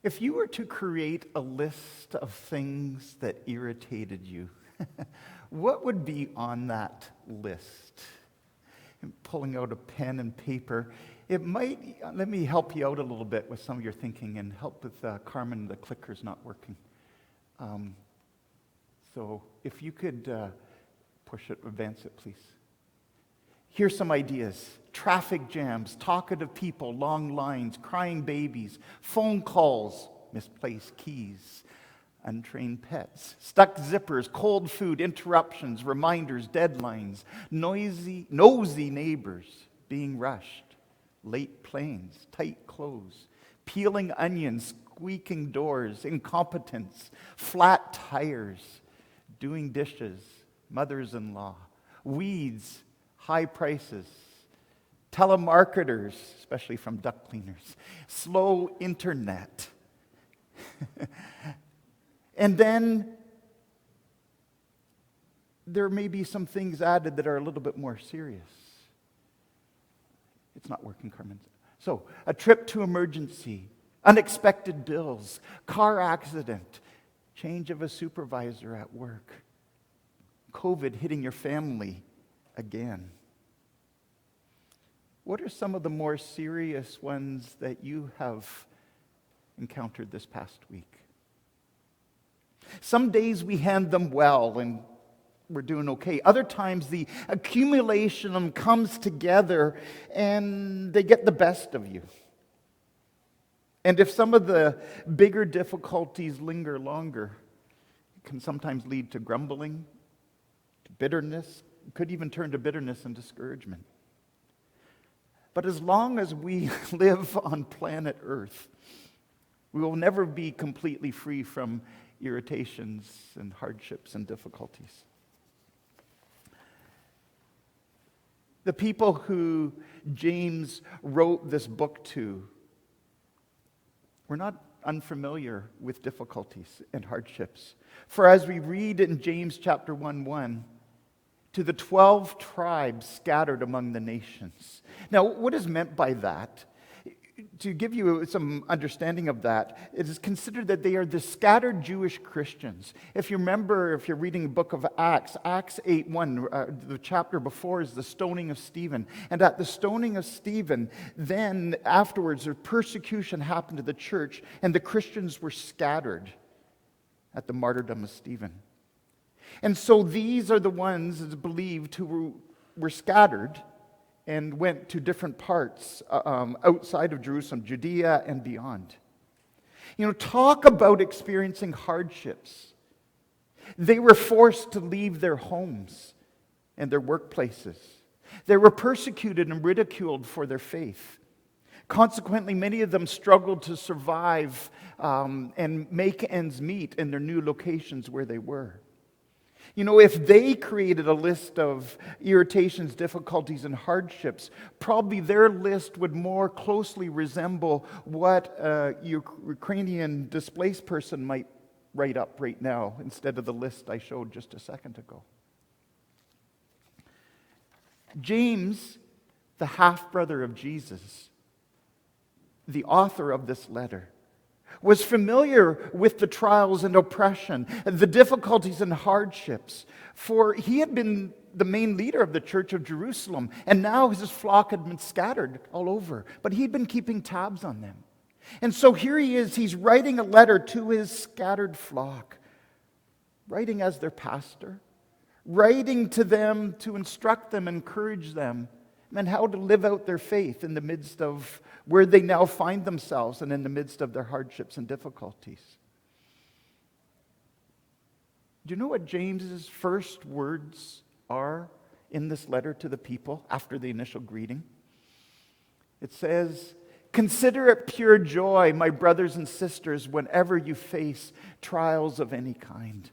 If you were to create a list of things that irritated you, what would be on that list? And pulling out a pen and paper, it might, let me help you out a little bit with some of your thinking and help with Carmen, the clicker's not working. So if you could push it, advance it, please. Here's some ideas. Traffic jams, talkative people, long lines, crying babies, phone calls, misplaced keys, untrained pets, stuck zippers, cold food, interruptions, reminders, deadlines, nosy neighbors, being rushed, late planes, tight clothes, peeling onions, squeaking doors, incompetence, flat tires, doing dishes, mothers-in-law, weeds, high prices, telemarketers, especially from duct cleaners, slow internet. And then there may be some things added that are a little bit more serious. It's not working, Carmen. So, a trip to emergency, unexpected bills, car accident, change of a supervisor at work, COVID hitting your family again. What are some of the more serious ones that you have encountered this past week? Some days we hand them well and we're doing okay. Other times the accumulation of them comes together and they get the best of you. And if some of the bigger difficulties linger longer, it can sometimes lead to grumbling, to bitterness. It could even turn to bitterness and discouragement. But as long as we live on planet Earth, we will never be completely free from irritations and hardships and difficulties. The people who James wrote this book to were not unfamiliar with difficulties and hardships. For as we read in James chapter 1:1, to the 12 tribes scattered among the nations. Now, what is meant by that? To give you some understanding of that, it is considered that they are the scattered Jewish Christians. If you remember, if you're reading the book of Acts, Acts 8:1, the chapter before is the stoning of Stephen. And at the stoning of Stephen, then afterwards, a persecution happened to the church, and the Christians were scattered at the martyrdom of Stephen. And so these are the ones, it's believed, who were scattered and went to different parts outside of Jerusalem, Judea and beyond. You know, talk about experiencing hardships. They were forced to leave their homes and their workplaces. They were persecuted and ridiculed for their faith. Consequently, many of them struggled to survive and make ends meet in their new locations where they were. You know, if they created a list of irritations, difficulties, and hardships, probably their list would more closely resemble what a Ukrainian displaced person might write up right now instead of the list I showed just a second ago. James, the half-brother of Jesus, the author of this letter, was familiar with the trials and oppression, the difficulties and hardships, for he had been the main leader of the church of Jerusalem, and now his flock had been scattered all over, but he'd been keeping tabs on them. And so here he is, he's writing a letter to his scattered flock, writing as their pastor, writing to them to instruct them, encourage them, and how to live out their faith in the midst of where they now find themselves and in the midst of their hardships and difficulties. Do you know what James's first words are in this letter to the people after the initial greeting? It says, "Consider it pure joy, my brothers and sisters, whenever you face trials of any kind."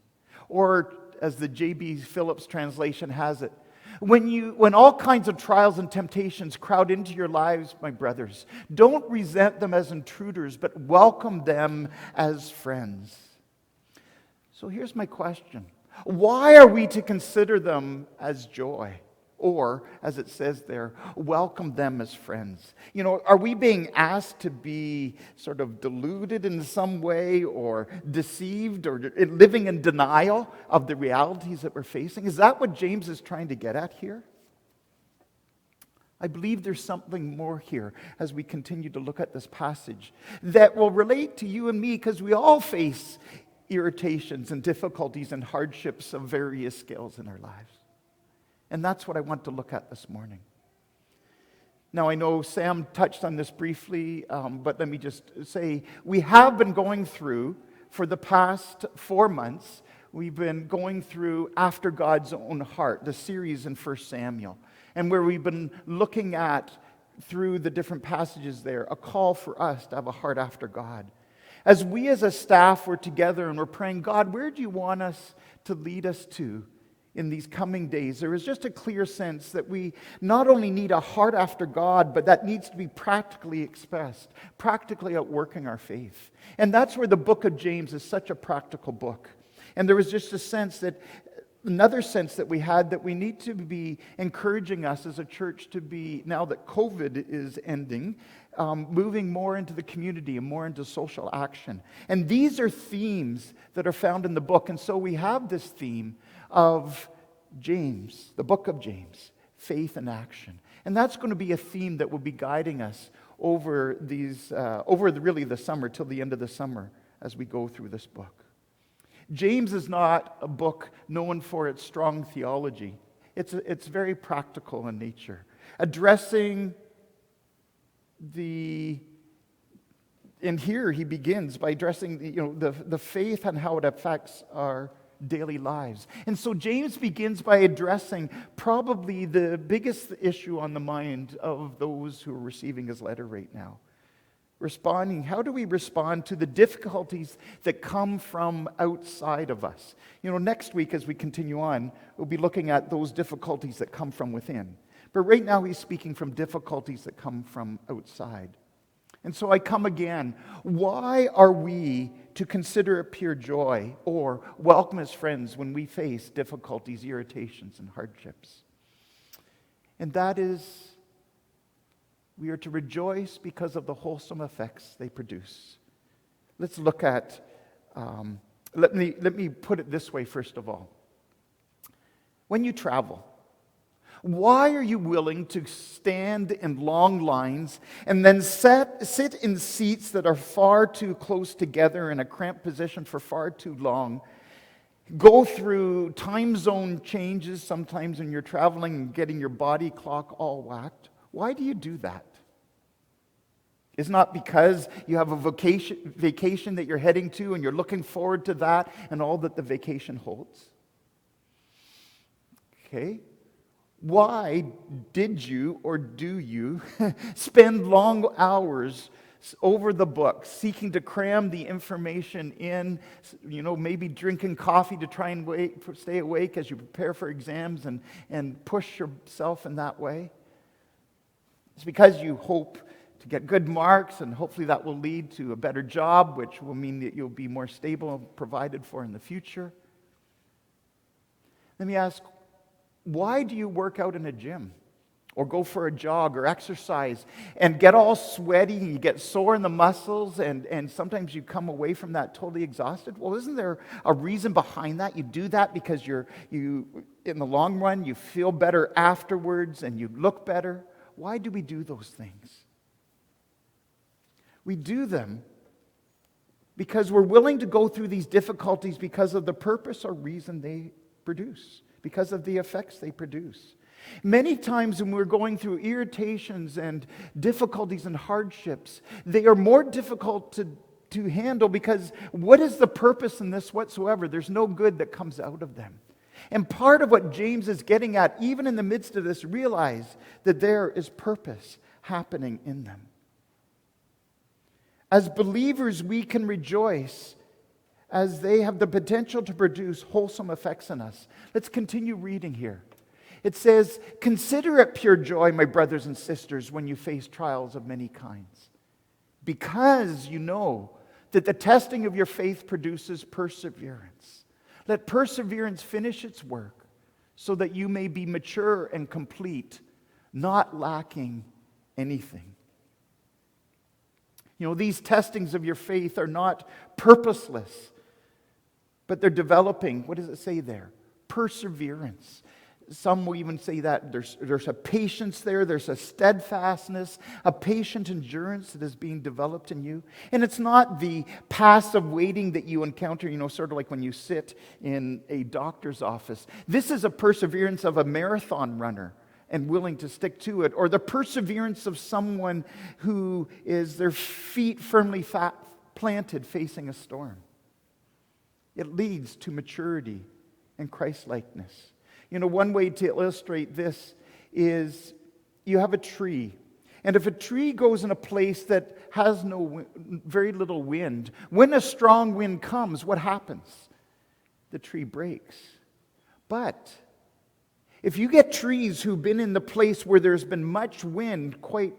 Or, as the J.B. Phillips translation has it, when all kinds of trials and temptations crowd into your lives, my brothers, don't resent them as intruders, but welcome them as friends. So here's my question. Why are we to consider them as joy? Or, as it says there, welcome them as friends. Are we being asked to be sort of deluded in some way or deceived or living in denial of the realities that we're facing? Is that what James is trying to get at here? I believe there's something more here as we continue to look at this passage that will relate to you and me, because we all face irritations and difficulties and hardships of various scales in our lives. And that's what I want to look at this morning. Now, I know Sam touched on this briefly, but let me just say, we have been going through, for the past 4 months, we've been going through After God's Own Heart, the series in 1 Samuel, and where we've been looking at, through the different passages there, a call for us to have a heart after God. As we as a staff were together and we're praying, God, where do you want us to lead us to in these coming days? There is just a clear sense that we not only need a heart after God, but that needs to be practically expressed, practically outworking our faith. And that's where the book of James is such a practical book. And there was just another sense that we had, that we need to be encouraging us as a church to be, now that COVID is ending, moving more into the community and more into social action. And these are themes that are found in the book. And so we have this theme of James, the book of James, faith and action. And that's going to be a theme that will be guiding us over the summer, till the end of the summer, as we go through this book. James is not a book known for its strong theology. It's very practical in nature, addressing and here he begins by addressing the faith and how it affects our daily lives. And so James begins by addressing probably the biggest issue on the mind of those who are receiving his letter right now. How do we respond to the difficulties that come from outside of us? Next week as we continue on, we'll be looking at those difficulties that come from within. But right now he's speaking from difficulties that come from outside. And so I come again. Why are we to consider it pure joy or welcome as friends when we face difficulties, irritations, and hardships? And that is, we are to rejoice because of the wholesome effects they produce. Let's look at, let me put it this way first of all. When you travel, why are you willing to stand in long lines and then sit in seats that are far too close together in a cramped position for far too long? Go through time zone changes sometimes when you're traveling and getting your body clock all whacked. Why do you do that? It's not because you have a vacation that you're heading to and you're looking forward to that and all that the vacation holds. Okay? Why did you or do you spend long hours over the book seeking to cram the information in, maybe drinking coffee to try and stay awake as you prepare for exams and push yourself in that way? It's because you hope to get good marks, and hopefully that will lead to a better job, which will mean that you'll be more stable and provided for in the future. Let me ask, why do you work out in a gym or go for a jog or exercise and get all sweaty and you get sore in the muscles and sometimes you come away from that totally exhausted? Well, isn't there a reason behind that? You do that because you in the long run, you feel better afterwards and you look better. Why do we do those things? We do them because we're willing to go through these difficulties because of the purpose or reason they produce, because of the effects they produce. Many times when we're going through irritations and difficulties and hardships, they are more difficult to handle because what is the purpose in this whatsoever? There's no good that comes out of them. And part of what James is getting at, even in the midst of this, realize that there is purpose happening in them. As believers, we can rejoice as they have the potential to produce wholesome effects in us. Let's continue reading here. It says, "Consider it pure joy, my brothers and sisters, when you face trials of many kinds, because you know that the testing of your faith produces perseverance. Let perseverance finish its work, so that you may be mature and complete, not lacking anything. These testings of your faith are not purposeless, but they're developing, what does it say there? Perseverance. Some will even say that there's a patience there, there's a steadfastness, a patient endurance that is being developed in you. And it's not the passive waiting that you encounter, sort of like when you sit in a doctor's office. This is a perseverance of a marathon runner and willing to stick to it, or the perseverance of someone who is their feet firmly planted facing a storm. It leads to maturity and Christ-likeness. One way to illustrate this is you have a tree. And if a tree goes in a place that has very little wind, when a strong wind comes, what happens? The tree breaks. But if you get trees who've been in the place where there's been much wind quite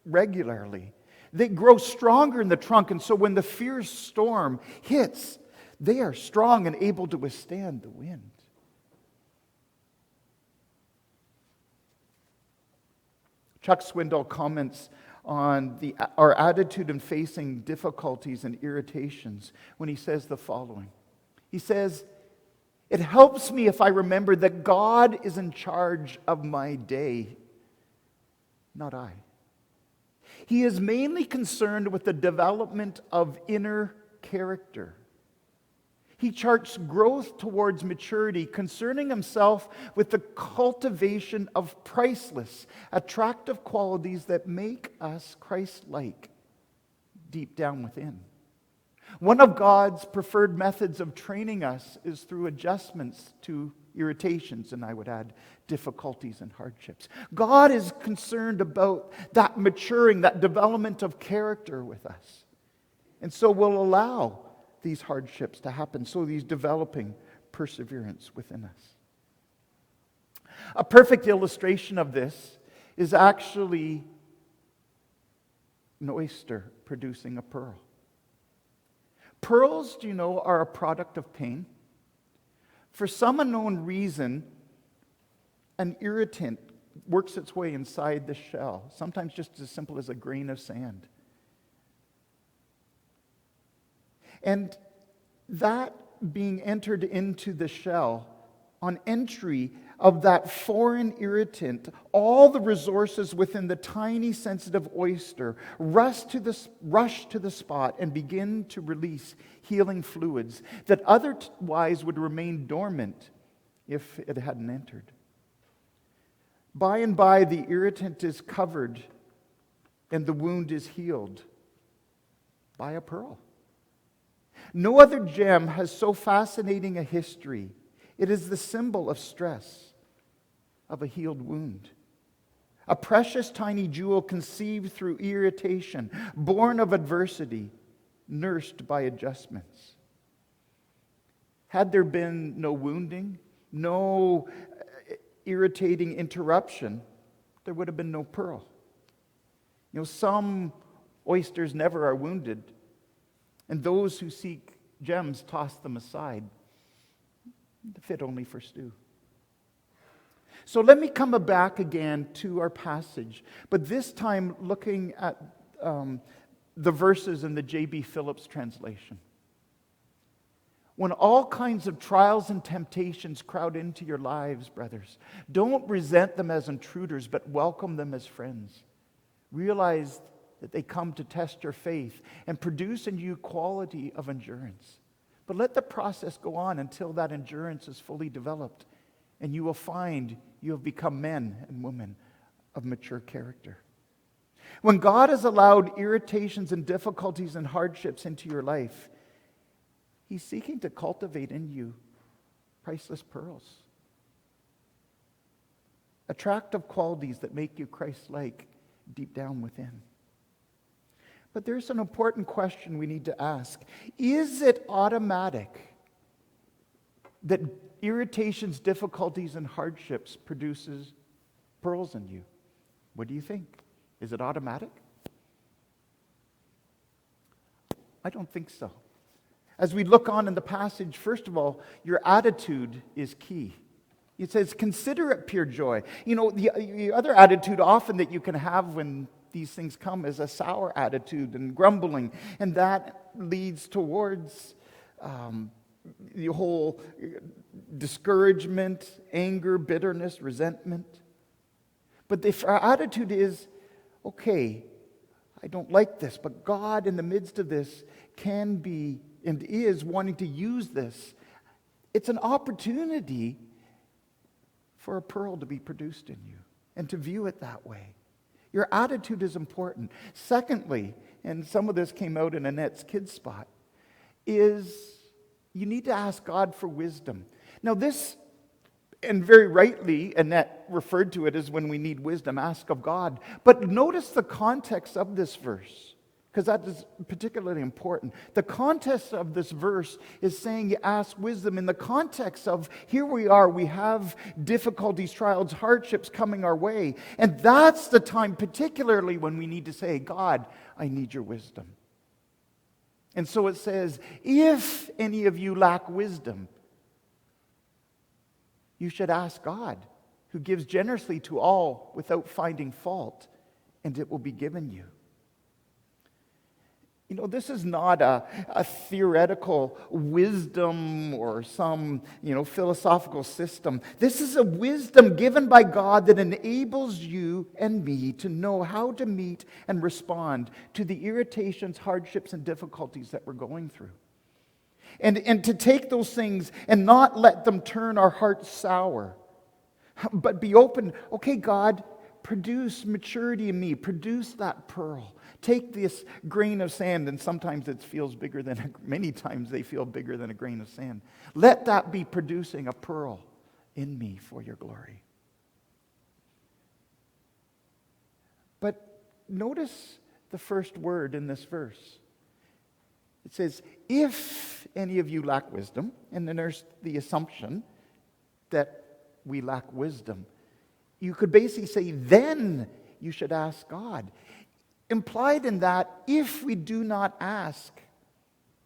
regularly, they grow stronger in the trunk. And so when the fierce storm hits, they are strong and able to withstand the wind. Chuck Swindoll comments on our attitude in facing difficulties and irritations when he says the following. He says, "It helps me if I remember that God is in charge of my day, not I. He is mainly concerned with the development of inner character. He charts growth towards maturity, concerning himself with the cultivation of priceless, attractive qualities that make us Christ-like deep down within. One of God's preferred methods of training us is through adjustments to irritations, and I would add difficulties and hardships. God is concerned about that maturing, that development of character with us. And so will allow these hardships to happen, so these developing perseverance within us. A perfect illustration of this is actually an oyster producing a pearl. Pearls, are a product of pain. For some unknown reason, an irritant works its way inside the shell, sometimes just as simple as a grain of sand. And that being entered into the shell, on entry of that foreign irritant, all the resources within the tiny sensitive oyster rush to the spot and begin to release healing fluids that otherwise would remain dormant if it hadn't entered. By and by, the irritant is covered and the wound is healed by a pearl. No other gem has so fascinating a history. It is the symbol of stress, of a healed wound. A precious tiny jewel conceived through irritation, born of adversity, nursed by adjustments. Had there been no wounding, no irritating interruption, there would have been no pearl. Some oysters never are wounded, and those who seek gems toss them aside, fit only for stew. So let me come back again to our passage, but this time looking at the verses in the J.B. Phillips translation. When all kinds of trials and temptations crowd into your lives, brothers, don't resent them as intruders, but welcome them as friends. Realize that they come to test your faith and produce in you quality of endurance. But let the process go on until that endurance is fully developed, and you will find you have become men and women of mature character. When God has allowed irritations and difficulties and hardships into your life, He's seeking to cultivate in you priceless pearls. Attractive qualities that make you Christ-like deep down within. But there's an important question we need to ask. Is it automatic that irritations, difficulties, and hardships produces pearls in you? What do you think? Is it automatic? I don't think so. As we look on in the passage, first of all, your attitude is key. It says, consider it pure joy. You know, the other attitude often that you can have when these things come is a sour attitude and grumbling. And that leads towards the whole discouragement, anger, bitterness, resentment. But if our attitude is, okay, I don't like this, but God in the midst of this can be and is wanting to use this, it's an opportunity for a pearl to be produced in you and to view it that way. Your attitude is important. Secondly, and some of this came out in Annette's kids spot, is you need to ask God for wisdom. Now this, and very rightly, Annette referred to it as when we need wisdom, ask of God. But notice the context of this verse, because that is particularly important. The context of this verse is saying you ask wisdom in the context of, here we are, we have difficulties, trials, hardships coming our way. And that's the time particularly when we need to say, God, I need your wisdom. And so it says, if any of you lack wisdom, you should ask God, who gives generously to all without finding fault, and it will be given you. You know, this is not a theoretical wisdom or some, philosophical system. This is a wisdom given by God that enables you and me to know how to meet and respond to the irritations, hardships, and difficulties that we're going through. And to take those things and not let them turn our hearts sour, but be open. Okay, God, produce maturity in me. Produce that pearl. Take this grain of sand, and sometimes it feels bigger than, many times they feel bigger than a grain of sand. Let that be producing a pearl in me for your glory. But notice the first word in this verse. It says, if any of you lack wisdom, and then there's the assumption that we lack wisdom. You could basically say, then you should ask God. Implied in that, if we do not ask,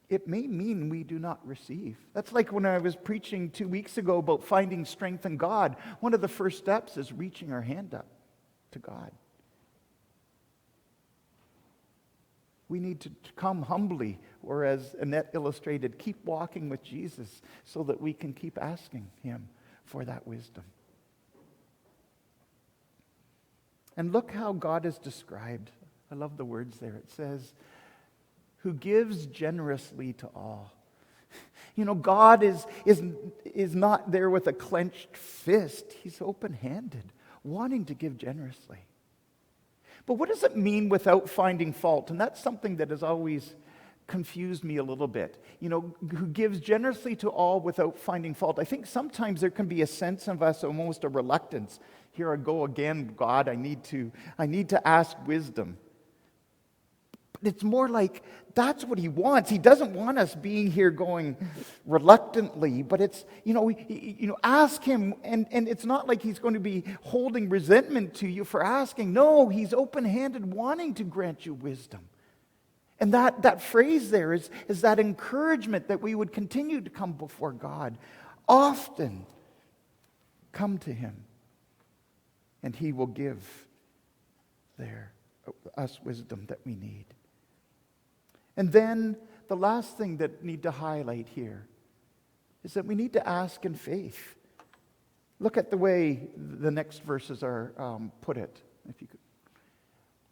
it may mean we do not receive. That's like when I was preaching 2 weeks ago about finding strength in God. One of the first steps is reaching our hand up to God. We need to come humbly, or as Annette illustrated, keep walking with Jesus so that we can keep asking Him for that wisdom. And look how God is described. I love the words there. It says, who gives generously to all. You know, God is not there with a clenched fist. He's open-handed, wanting to give generously. But what does it mean without finding fault? And that's something that has always confused me a little bit. You know, who gives generously to all without finding fault. I think sometimes there can be a sense of us, almost a reluctance. Here I go again, God, I need to ask wisdom. But it's more like that's what He wants. He doesn't want us being here going reluctantly, but it's, ask Him, and it's not like He's going to be holding resentment to you for asking. No, He's open-handed, wanting to grant you wisdom. And that phrase there is that encouragement that we would continue to come before God. Often come to Him, and He will give us wisdom that we need. And then the last thing that we need to highlight here is that we need to ask in faith. Look at the way the next verses are put it, if you could.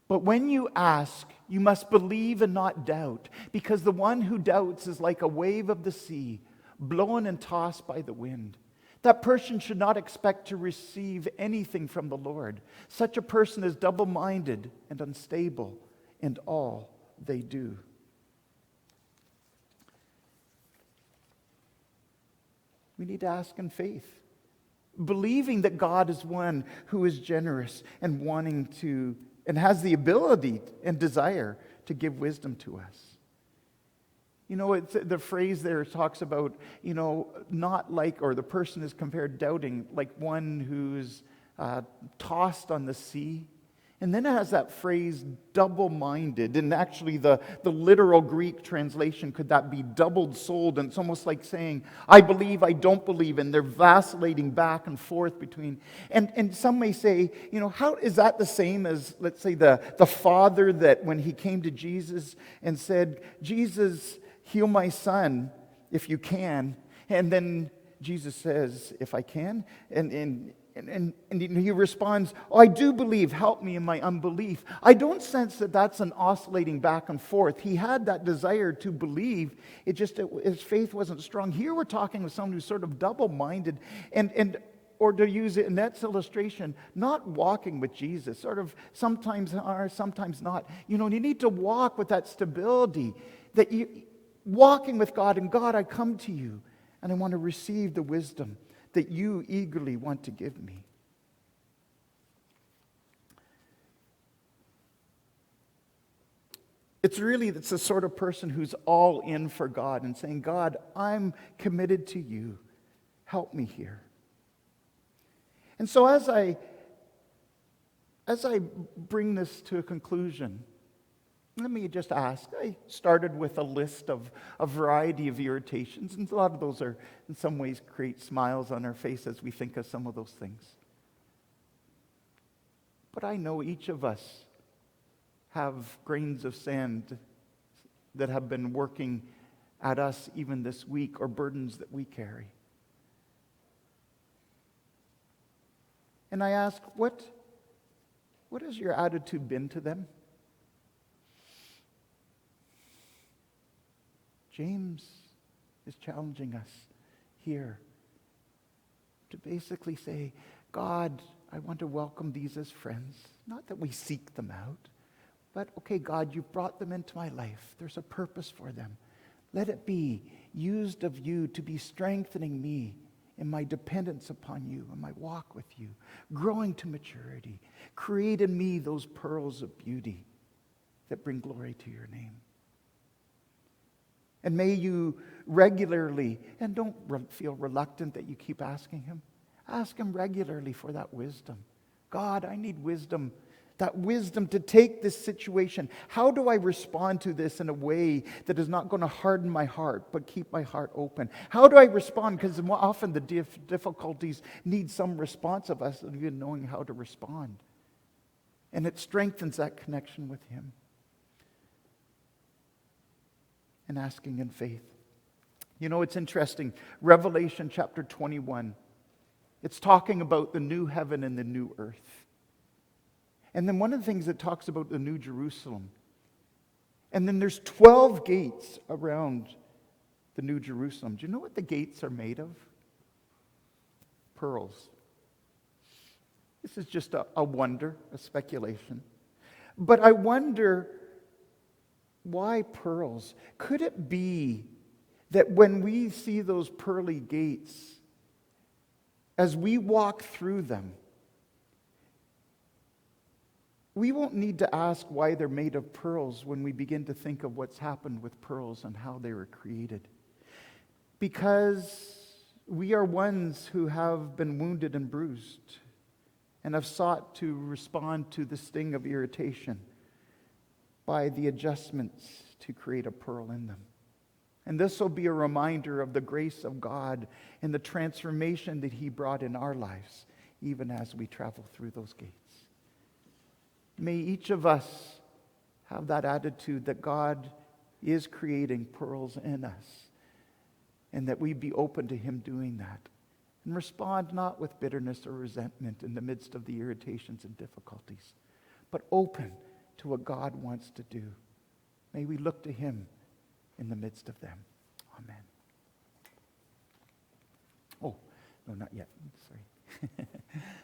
But when you ask, you must believe and not doubt, because the one who doubts is like a wave of the sea, blown and tossed by the wind. That person should not expect to receive anything from the Lord. Such a person is double-minded and unstable in all they do. We need to ask in faith, believing that God is one who is generous and wanting to, and has the ability and desire to give wisdom to us. You know, it's, the phrase there talks about, not like, or the person is compared doubting, like one who's tossed on the sea. And then it has that phrase, double-minded. And actually, the literal Greek translation, could that be doubled-souled? And it's almost like saying, I believe, I don't believe. And they're vacillating back and forth between. And some may say, how is that the same as, let's say, the father that when he came to Jesus and said, Jesus, heal my son if you can. And then Jesus says, if I can. And he responds, I do believe, help me in my unbelief. I don't sense that that's an oscillating back and forth. He had that desire to believe, his faith wasn't strong. Here we're talking with someone who's sort of double-minded, or to use it in that illustration, not walking with Jesus, sort of sometimes are, sometimes not. You need to walk with that stability, that you walking with God, and God, I come to you, and I want to receive the wisdom that you eagerly want to give me. It's the sort of person who's all in for God and saying, God, I'm committed to you. Help me here. And so as I bring this to a conclusion, let me just ask. I started with a list of a variety of irritations, and a lot of those are, in some ways, create smiles on our face as we think of some of those things. But I know each of us have grains of sand that have been working at us even this week, or burdens that we carry. And I ask, what has your attitude been to them? James is challenging us here to basically say, God, I want to welcome these as friends. Not that we seek them out, but okay, God, you've brought them into my life. There's a purpose for them. Let it be used of you to be strengthening me in my dependence upon you, in my walk with you, growing to maturity. Create in me those pearls of beauty that bring glory to your name. And may you regularly, and don't feel reluctant that you keep asking him. Ask him regularly for that wisdom. God, I need wisdom. That wisdom to take this situation. How do I respond to this in a way that is not going to harden my heart, but keep my heart open? How do I respond? Because often the difficulties need some response of us, even knowing how to respond. And it strengthens that connection with him. And asking in faith. It's interesting. Revelation chapter 21. It's talking about the new heaven and the new earth. And then one of the things it talks about the new Jerusalem. And then there's 12 gates around the new Jerusalem. Do you know what the gates are made of? Pearls. This is just a wonder, a speculation. But I wonder, why pearls? Could it be that when we see those pearly gates, as we walk through them, we won't need to ask why they're made of pearls when we begin to think of what's happened with pearls and how they were created? Because we are ones who have been wounded and bruised and have sought to respond to the sting of irritation by the adjustments to create a pearl in them. And this will be a reminder of the grace of God and the transformation that he brought in our lives, even as we travel through those gates. May each of us have that attitude that God is creating pearls in us, and that we be open to him doing that, and respond not with bitterness or resentment in the midst of the irritations and difficulties, but open to what God wants to do. May we look to him in the midst of them. Amen. Oh, no, not yet. Sorry.